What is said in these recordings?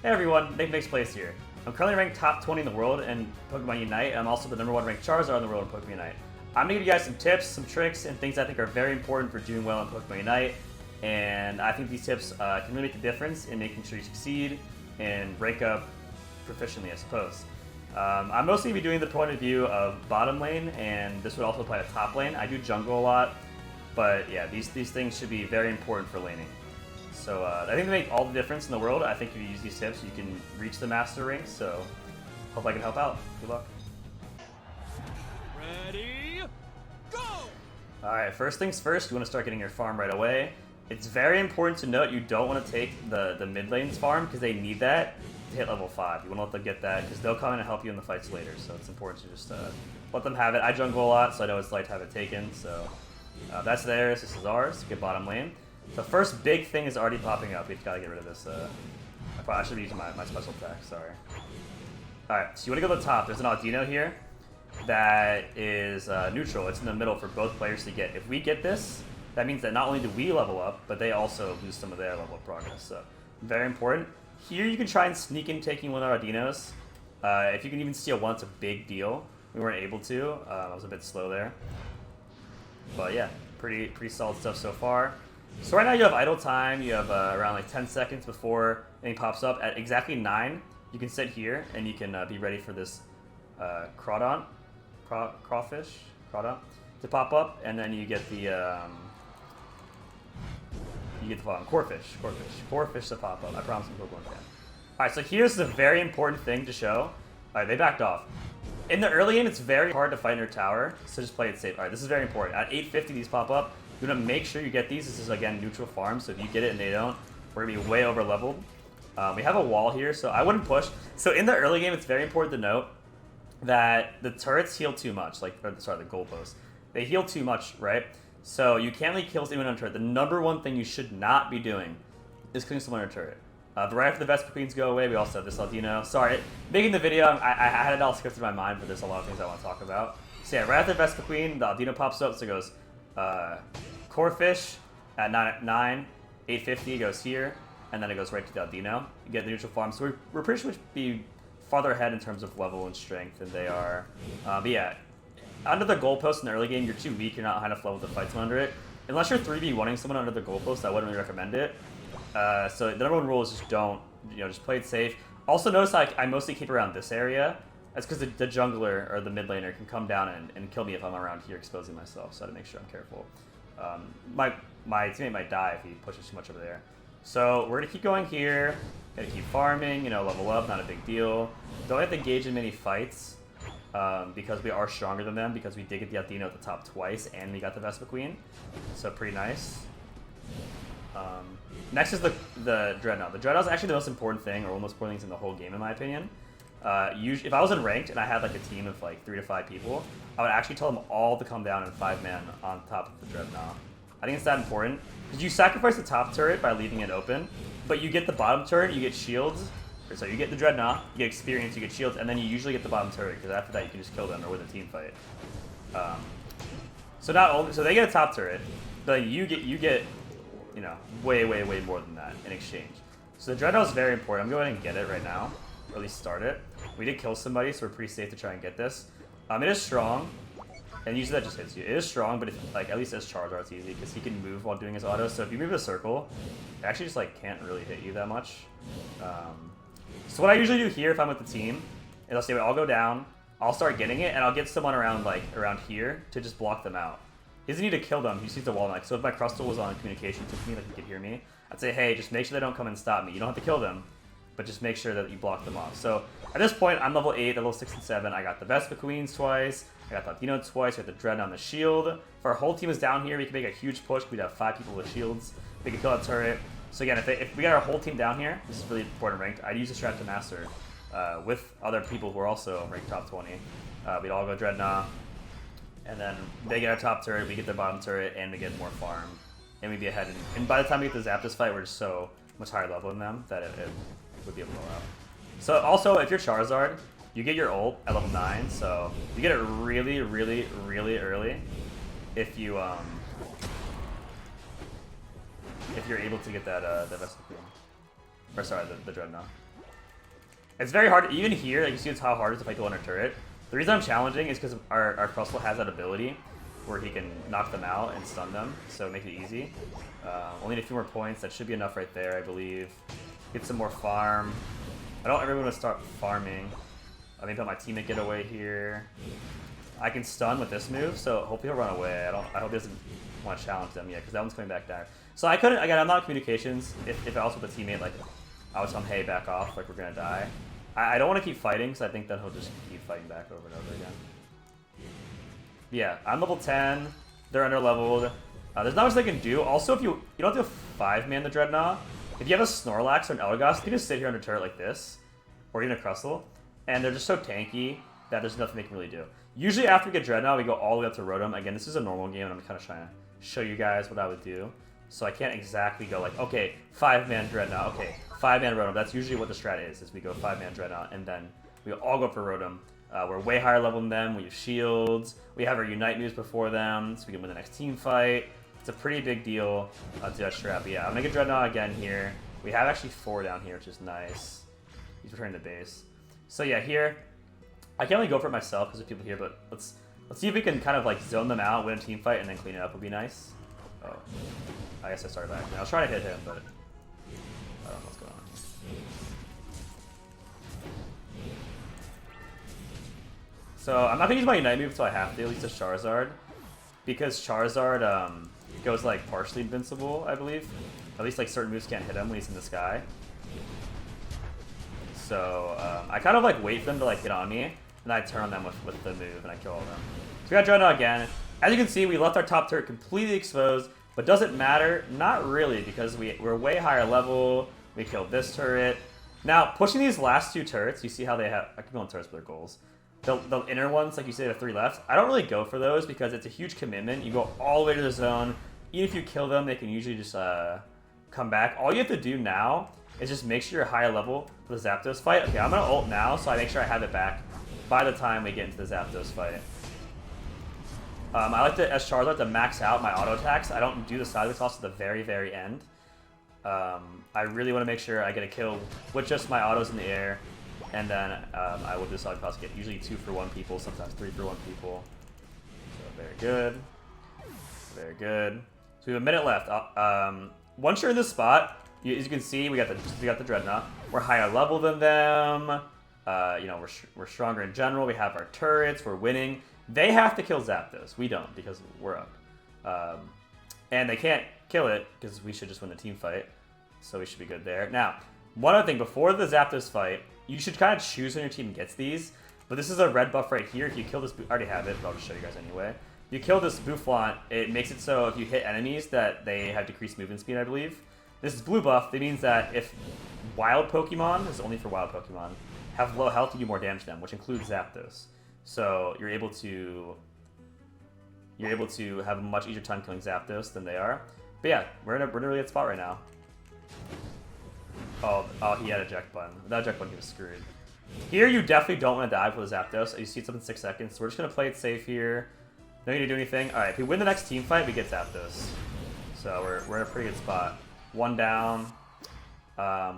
Hey everyone, NicMakesPlays here. I'm currently ranked top 20 in the world in Pokemon Unite, and I'm also the #1 ranked Charizard in the world in Pokemon Unite. I'm gonna give you guys some tips, some tricks, and things I think are very important for doing well in Pokemon Unite, and I think these tips can really make a difference in making sure you succeed and rank up proficiently, I suppose. I'm mostly going to be doing the point of view of bottom lane, and this would also apply to top lane. I do jungle a lot, but yeah, these things should be very important for laning. So I think they make all the difference in the world. I think if you use these tips, you can reach the master rank. So hope I can help out. Good luck. Ready, go! All right, first things first, you want to start getting your farm right away. It's very important to note you don't want to take the mid lane's farm because they need that to hit level 5. You want to let them get that because they'll come in and help you in the fights later. So it's important to just let them have it. I jungle a lot, so I know it's like to have it taken. So that's theirs. This is ours. Get bottom lane. The first big thing is already popping up. We've got to get rid of this. I should be using my special attack. Sorry. Alright, so you want to go to the top. There's an Audino here that is neutral. It's in the middle for both players to get. If we get this, that means that not only do we level up, but they also lose some of their level of progress. So very important. Here you can try and sneak in taking one of our Audinos. If you can even steal one, it's a big deal. We weren't able to. I was a bit slow there. But yeah, pretty solid stuff so far. So right now you have idle time. You have around like 10 seconds before anything pops up. At exactly 9, you can sit here and you can be ready for this crawfish to pop up, and then you get the following Corphish to pop up. I promise you Pokemon can. All right, so here's the very important thing to show. All right, they backed off. In the early game, it's very hard to fight in your tower, so just play it safe. All right, this is very important. At 850, these pop up. You want to make sure you get these. This is, again, neutral farm, so if you get it and they don't, we're going to be way over leveled. We have a wall here, so I wouldn't push. So in the early game, it's very important to note that the turrets heal too much. The goalposts. They heal too much, right? So you can't leave kills anyone on a turret. The #1 thing you should not be doing is killing someone on a turret. Right after the Vespa Queens go away, we also have this Audino. Sorry, making the video, I had it all scripted in my mind, but there's a lot of things I want to talk about. So yeah, right after the Vespa Queen, the Audino pops up, so it goes Corphish at 9, 850 goes here, and then it goes right to the Audino. You get the neutral farm, so we're pretty much be farther ahead in terms of level and strength than they are. But yeah, under the goalpost in the early game, you're too weak, you're not high enough level to fight someone under it. Unless you're 3v1ing someone under the goalpost, I wouldn't really recommend it. So the #1 rule is just don't, just play it safe. Also notice I mostly keep around this area. That's because the jungler or the mid laner can come down and kill me if I'm around here exposing myself, so I have to make sure I'm careful. My teammate might die if he pushes too much over there. So we're going to keep going here, gotta keep farming, level up, not a big deal. Don't have to engage in many fights because we are stronger than them, because we did get the Audino at the top twice and we got the Vespa Queen, so pretty nice. Next is the Dreadnought. The Dreadnought is actually the most important thing, or one of the most important things in the whole game in my opinion. Usually, if I was in ranked and I had like a team of like 3 to 5 people, I would actually tell them all to come down in 5 men on top of the Dreadnought. I think it's that important because you sacrifice the top turret by leaving it open, but you get the bottom turret, you get shields. So you get the Dreadnought, you get experience, you get shields, and then you usually get the bottom turret because after that you can just kill them or win a team fight. So they get a top turret, but you get way more than that in exchange. So the Dreadnought is very important. I'm going to go ahead and get it right now, or at least start it. We did kill somebody, so we're pretty safe to try and get this. It is strong, and usually that just hits you. It is strong, but at least as Charizard, it's easy because he can move while doing his auto. So if you move a circle, it actually just can't really hit you that much. So what I usually do here if I'm with the team is I'll say, I'll go down, I'll start getting it, and I'll get someone around here to just block them out. He doesn't need to kill them, he just needs to wall them. So if my Crustle was on communication to me, he could hear me, I'd say, hey, just make sure they don't come and stop me. You don't have to kill them, but just make sure that you block them off. So at this point, I'm level 8, level 6 and 7. I got the Vespa Queens twice, I got the Audino twice, we got the Dreadnought on the shield. If our whole team is down here, we can make a huge push. We'd have 5 people with shields. We can kill that turret. So again, if we got our whole team down here, this is really important ranked, I'd use a strat to master with other people who are also ranked top 20. We'd all go Dreadnought, and then they get our top turret, we get their bottom turret, and we get more farm. And we'd be ahead. And by the time we get to Zapdos fight, we're just so much higher level than them that it would be a blowout. So also, if you're Charizard, you get your ult at level 9, so you get it really early if you if you're able to get that Vespa Queen. Or sorry, the Dreadnought. It's very hard, even here, like you see it's how hard it is to fight the under turret. The reason I'm challenging is because our Crustle has that ability where he can knock them out and stun them, so it makes it easy. Only need a few more points, that should be enough right there, I believe. Get some more farm. I don't ever want to start farming. Let me let my teammate get away here. I can stun with this move, so hopefully he'll run away. I hope he doesn't want to challenge them yet, because that one's coming back down. So I couldn't, again, I'm not in communications. If I was with a teammate, like, I would tell him, hey, back off, like, we're gonna die. I don't want to keep fighting, because I think that he'll just keep fighting back over and over again. Yeah, I'm level 10. They're under-leveled. There's not much they can do. Also, if you don't have to 5-man the Dreadnought. If you have a Snorlax or an Eldegoss, you can just sit here under turret like this, or even a Crustle, and they're just so tanky that there's nothing they can really do. Usually after we get Dreadnought, we go all the way up to Rotom. Again, this is a normal game, and I'm kind of trying to show you guys what I would do. So I can't exactly go like, okay, 5-man Dreadnought, okay, 5-man Rotom. That's usually what the strat is we go 5-man Dreadnought, and then we all go for Rotom. We're way higher level than them, we use shields, we have our Unite moves before them, so we can win the next team fight. It's a pretty big deal to that strat, but yeah, I'm gonna get Dreadnought again here. We have actually 4 down here, which is nice. He's returning to base. So yeah, here, I can't really go for it myself because there's people here, but let's see if we can kind of like zone them out, win a team fight, and then clean it up would be nice. Oh, I guess I started back. I was trying to hit him, but I don't know what's going on. So I'm not gonna use my Unite move until I have to, at least as Charizard, because Charizard goes like partially invincible, I believe. At least like certain moves can't hit him when he's in the sky. So I kind of like wait for them to like get on me, and then I turn on them with the move and I kill all of them. So we got Dreadnought again. As you can see, we left our top turret completely exposed, but does it matter? Not really, because we're way higher level. We killed this turret. Now, pushing these last 2 turrets, you see how they have, I keep going turrets for their goals. The inner ones, like you say, the 3 left, I don't really go for those because it's a huge commitment. You go all the way to the zone. Even if you kill them, they can usually just come back. All you have to do now is just make sure you're higher level for the Zapdos fight. Okay, I'm going to ult now, so I make sure I have it back by the time we get into the Zapdos fight. I like to, as Charizard, to max out my auto attacks. I don't do the sideways toss at the very, very end. I really want to make sure I get a kill with just my autos in the air, and then I will do solid toss, get usually 2 for 1 people, sometimes 3 for 1 people. So very good. Very good. So we have a minute left. Once you're in this spot, as you can see, we got the Dreadnought. We're higher level than them. You know, we're stronger in general. We have our turrets. We're winning. They have to kill Zapdos. We don't, because we're up. And they can't kill it because we should just win the team fight. So we should be good there. Now, one other thing, before the Zapdos fight, you should kind of choose when your team gets these. But this is a red buff right here. If you kill this, I already have it, but I'll just show you guys anyway. If you kill this Boufflant, it makes it so if you hit enemies that they have decreased movement speed, I believe. This is blue buff. That means that if wild Pokemon, this is only for wild Pokemon, have low health, you do more damage to them, which includes Zapdos. So you're able to have a much easier time killing Zapdos than they are. But yeah, we're in a really good spot right now. Oh, he had a eject button. Without eject button, he was screwed. Here, you definitely don't want to dive with a Zapdos. You see it's up in 6 seconds, so we're just going to play it safe here. No need to do anything. Alright, if we win the next team fight, we get Zapdos. So we're in a pretty good spot. 1 down.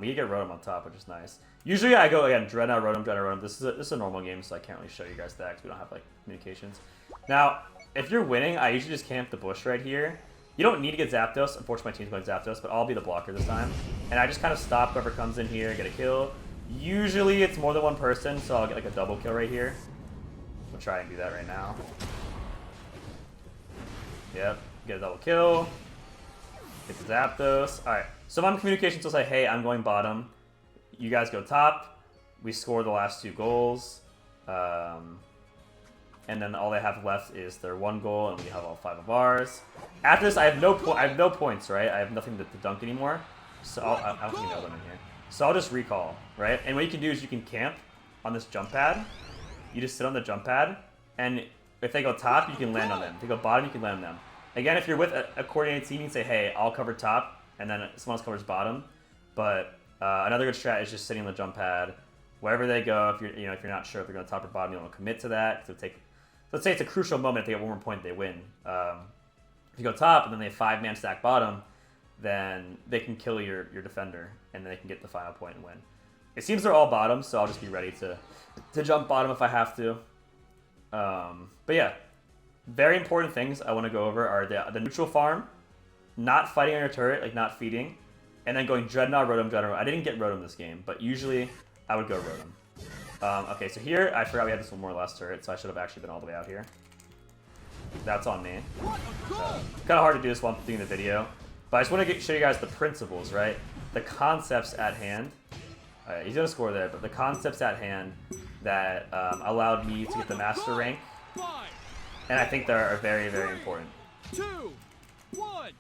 We get Rotom on top, which is nice. Usually I go, again, Dreadnought, Rotom, Dreadnought, Rotom. This is a normal game, so I can't really show you guys that because we don't have, like, communications. Now, if you're winning, I usually just camp the bush right here. You don't need to get Zapdos. Unfortunately, my team's going Zapdos, but I'll be the blocker this time. And I just kind of stop whoever comes in here, get a kill. Usually it's more than 1 person, so I'll get, like, a double kill right here. We'll try and do that right now. Yep, get a double kill. Get the Zapdos. Alright, so my communications will say, hey, I'm going bottom. You guys go top. We score the last 2 goals. And then all they have left is their 1 goal, and we have all 5 of ours. After this, I have no points, right? I have nothing to dunk anymore. So I don't think you know them in here. So I'll just recall, right? And what you can do is you can camp on this jump pad. You just sit on the jump pad, and if they go top, you can land on them. If they go bottom, you can land on them. Again, if you're with a coordinated team, you can say, hey, I'll cover top, and then someone else covers bottom. But another good strat is just sitting on the jump pad. Wherever they go, if you're not sure if they're going top or bottom, you don't want to commit to that. So let's say it's a crucial moment. If they get 1 more point, they win. If you go top and then they have 5-man stack bottom, then they can kill your defender, and then they can get the final point and win. It seems they're all bottom, so I'll just be ready to jump bottom if I have to. But yeah, very important things I want to go over are the neutral farm, not fighting on your turret, like not feeding, and then going Dreadnought, Rotom, Dreadnought. I didn't get Rotom this game, but usually I would go Rotom. Okay, so here, I forgot we had this one more last turret, so I should have actually been all the way out here. That's on me. Kind of hard to do this while I'm doing the video, but I just want to show you guys the principles, right? The concepts at hand. Alright, he's going to score there, but the concepts at hand that allowed me to get the master rank, and I think they are very, very important. 2, 1.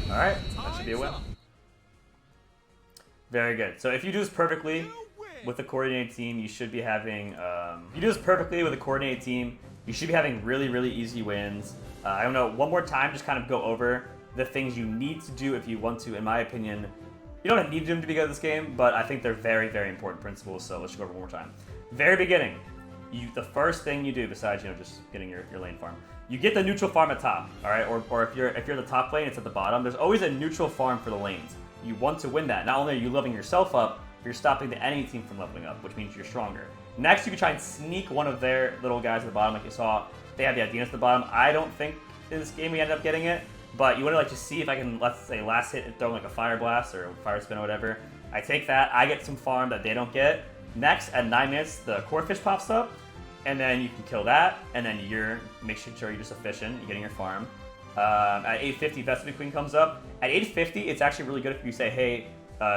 Alright, that should be a win. Very good. So if you do this perfectly with a coordinated team, you should be having... if you do this perfectly with a coordinated team, you should be having really, really easy wins. I don't know, one more time, just kind of go over the things you need to do if you want to, in my opinion. You don't need them to be good at this game, but I think they're very, very important principles, so let's go over one more time. Very beginning, the first thing you do, besides, just getting your lane farm, you get the neutral farm at top, alright? Or if you're the top lane, it's at the bottom. There's always a neutral farm for the lanes. You want to win that. Not only are you leveling yourself up, you're stopping the enemy team from leveling up, which means you're stronger. Next, you can try and sneak one of their little guys at the bottom, like you saw. They have the Adinas at the bottom. I don't think in this game we ended up getting it, but you want to like just see if I can, let's say, last hit and throw like a Fire Blast or a Fire Spin or whatever. I take that, I get some farm that they don't get. Next, at 9 minutes, the Corphish pops up, and then you can kill that, and then make sure you're just efficient, you're getting your farm. At 8:50, Vespa Queen comes up. At 8:50, it's actually really good if you say, hey,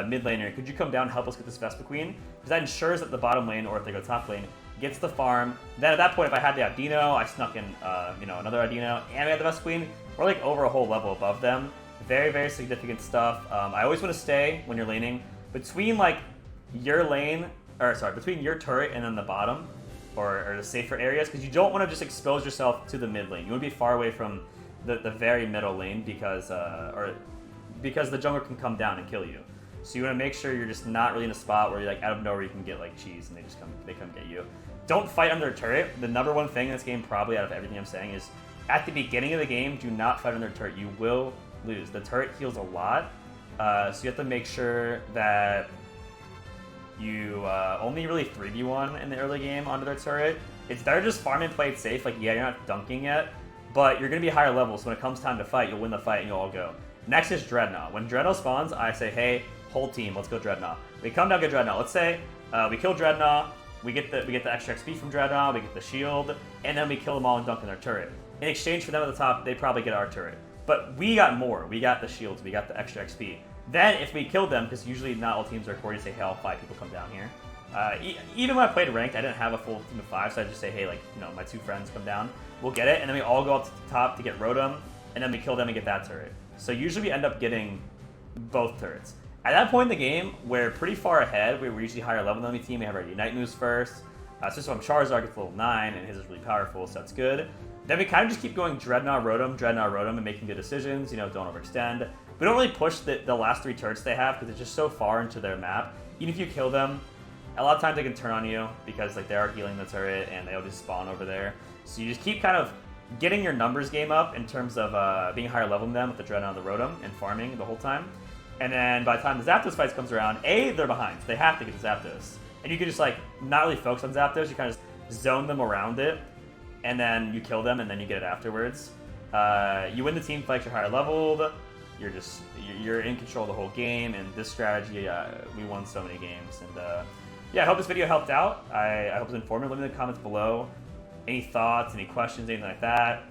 mid laner, could you come down and help us get this Vespa Queen? Because that ensures that the bottom lane, or if they go top lane, gets the farm. Then at that point, if I had the Audino, I snuck in another Audino, and we had the Vespa Queen, we're like over a whole level above them. Very, very significant stuff. I always want to stay, when you're laning, between like your lane, between your turret and then the bottom, or the safer areas, because you don't want to just expose yourself to the mid lane. You want to be far away from the very middle lane because the jungler can come down and kill you. So you want to make sure you're just not really in a spot where you're like out of nowhere you can get like cheese and they come get you. Don't fight under a turret. The number one thing in this game, probably out of everything I'm saying, is at the beginning of the game, do not fight under a turret. You will lose. The turret heals a lot, so you have to make sure that you only really 3v1 in the early game onto their turret. It's better just farm and play it safe. Like, yeah, you're not dunking yet, but you're going to be higher level, so when it comes time to fight, you'll win the fight and you'll all go. Next is Dreadnought. When Dreadnought spawns, I say, hey, whole team, let's go Dreadnought. We come down, get Dreadnought. Let's say we kill Dreadnought, we get the extra XP from Dreadnought, we get the shield, and then we kill them all and dunk in their turret. In exchange for them at the top, they probably get our turret. But we got more. We got the shields, we got the extra XP. Then if we killed them, because usually not all teams are recording, say, hey, all 5 people come down here. Even when I played ranked, I didn't have a full team of 5, so I just say, hey, like, my 2 friends come down, we'll get it, and then we all go up to the top to get Rotom, and then we kill them and get that turret. So usually we end up getting both turrets. At that point in the game, we're pretty far ahead. We're usually higher level than the team. We have our Unite moves first. So I'm Charizard gets level 9, and his is really powerful, so that's good. Then we kind of just keep going Dreadnought, Rotom, and making good decisions. Don't overextend. We don't really push the last 3 turrets they have because it's just so far into their map. Even if you kill them, a lot of times they can turn on you because like they are healing the turret and they'll just spawn over there. So you just keep kind of getting your numbers game up in terms of being higher level than them with the Dreadnought and the Rotom and farming the whole time. And then by the time the Zapdos fights comes around, they're behind. So they have to get the Zapdos. And you can just like not really focus on Zapdos, you kind of just zone them around it, and then you kill them and then you get it afterwards. You win the team fight, you're higher leveled, you're in control of the whole game, and this strategy, we won so many games. And yeah, I hope this video helped out. I hope it's informative. Let me know in the comments below any thoughts, any questions, anything like that.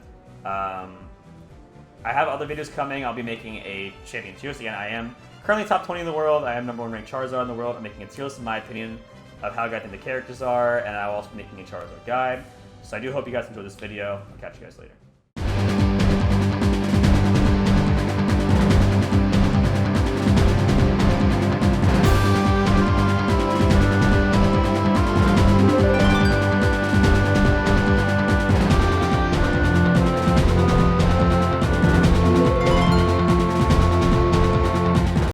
I have other videos coming. I'll be making a champion tier list. Again, I am currently top 20 in the world. I am #1 ranked Charizard in the world. I'm making a tier list in my opinion of how good I think the characters are, and I will also be making a Charizard guide. So I do hope you guys enjoyed this video. I'll catch you guys later.